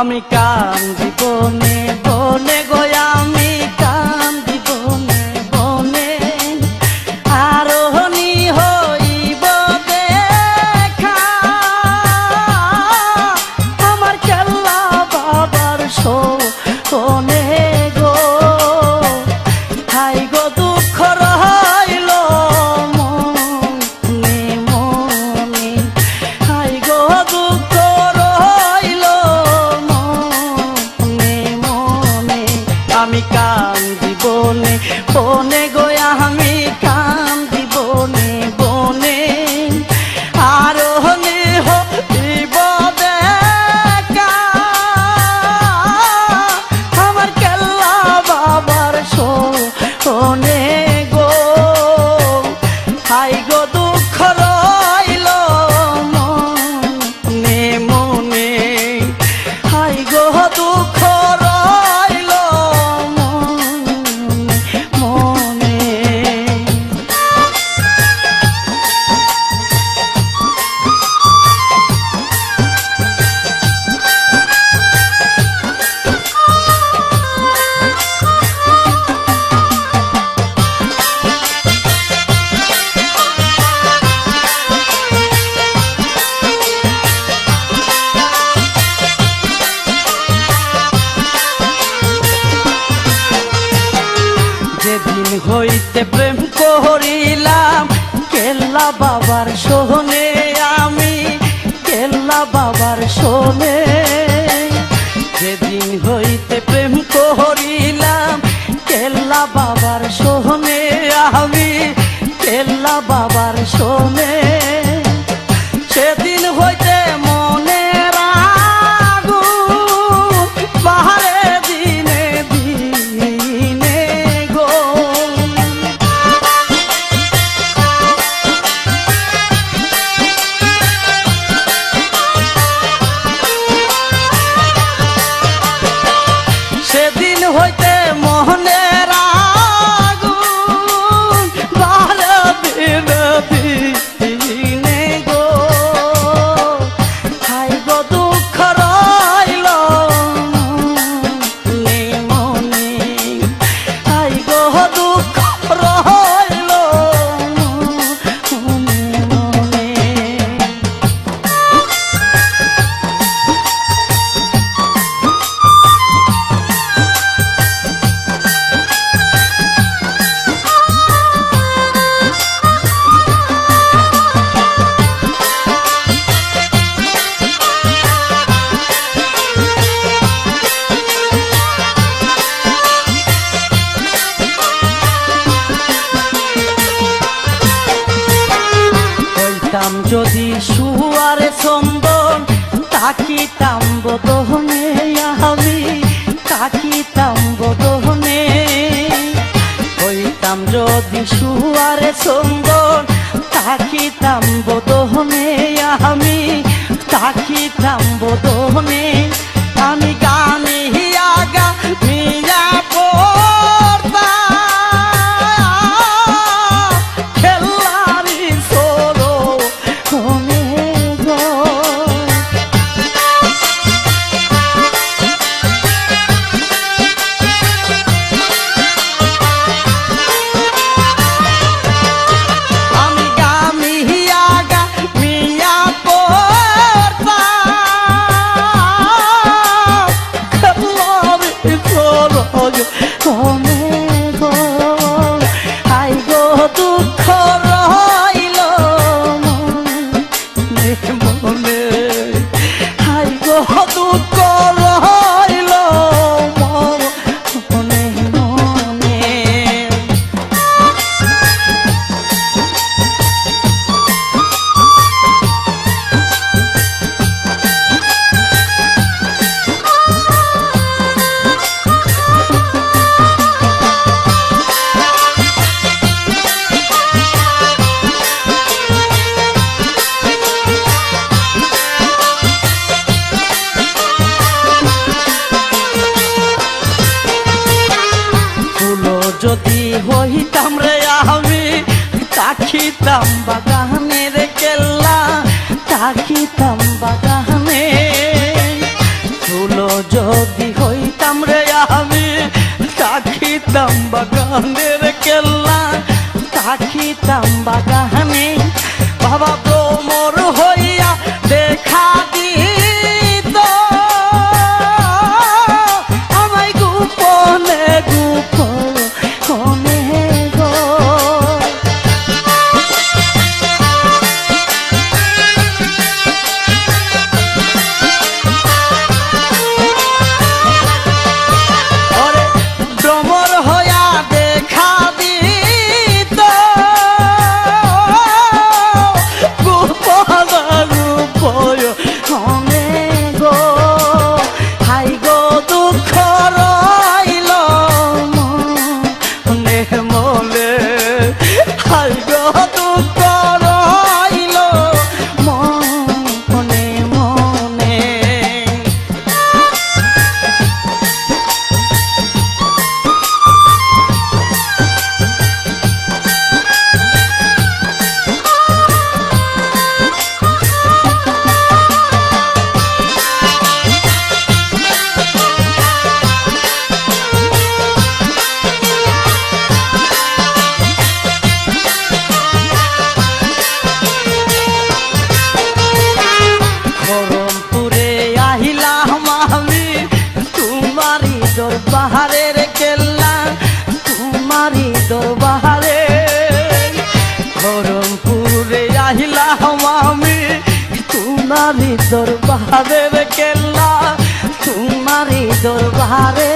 আমি কান্দি বনে বনে গো, আমি কান্দি বনে বনে, আরোহণী হইব দেখা আমার কেল্লা বাবার শোনে গো। হাই গো দুঃখ রইল মনে মনে, হাই গো দুঃখ রইল মনে মনে, আমি কান্দি বনে বনে গো, আমি কান্দি বনে বনে, আরোহণী হইব দেখা আমার কেল্লা বাবার শোনে গো। হাই গো দুঃখ রইল মনে মনে, হাই গো দুঃখ রইল মনে মনে। যেদিন হইতে প্রেম করিলাম কেল্লা বাবার শোনে, আমি কেল্লা বাবার শোনে, যেদিন হইতে প্রেম করিলাম কেল্লা বাবার শোনে, আমি কেল্লা বাবার শোনে, সেদিন হইতে মনের আগুন বাহারে দিনে দিনে গো। সেদিন হইতে মোহনের আগুন বাহারে দিনে দিনে গো। হাই গো দুঃখ রইল মনে মনে, হাই গো দুঃখ রইল মনে মনে। হইতাম যদি সুয়ারে চন্দন তাকিতাম বদনে, আমি তাকিতাম বদনে, হইতাম যদি সুয়ারে চন্দন তাকিতাম বদনে, আমি তাকিতাম বদনে, আমি গানিয়া গানিয়া পড়তাম খেলারি সরো কোনে গো। আমি গামিয়া গামিয়া পড়তাম খেলারি সরো কোনে গো। হাই গো দুঃখ রইল মনে মনে, হাই গো দুঃখ রইল মনে মনে। যদি হইতাম রে আমি তাকিতাম বাগানের কেল্লা, তাকিতাম বাগানে, ফুল বাগানের কেল্লা থাকিতাম বাগানে বাবা ভ্রমর হইয়া দেখা দিত আমায় গোপনে গোপনে গো ভ্রমর হইয়া দেখা দিত গোপন রূপয় মনে গো হাই গো দুঃখ রইল মনে মনে হাই গো দুঃখ রইল মনে মনে দরবারের কেল্লা তোমারি দরবারে খরমপুরে আহিলাম আমি তোমারি দরবারের কেল্লা তোমারি দরবারে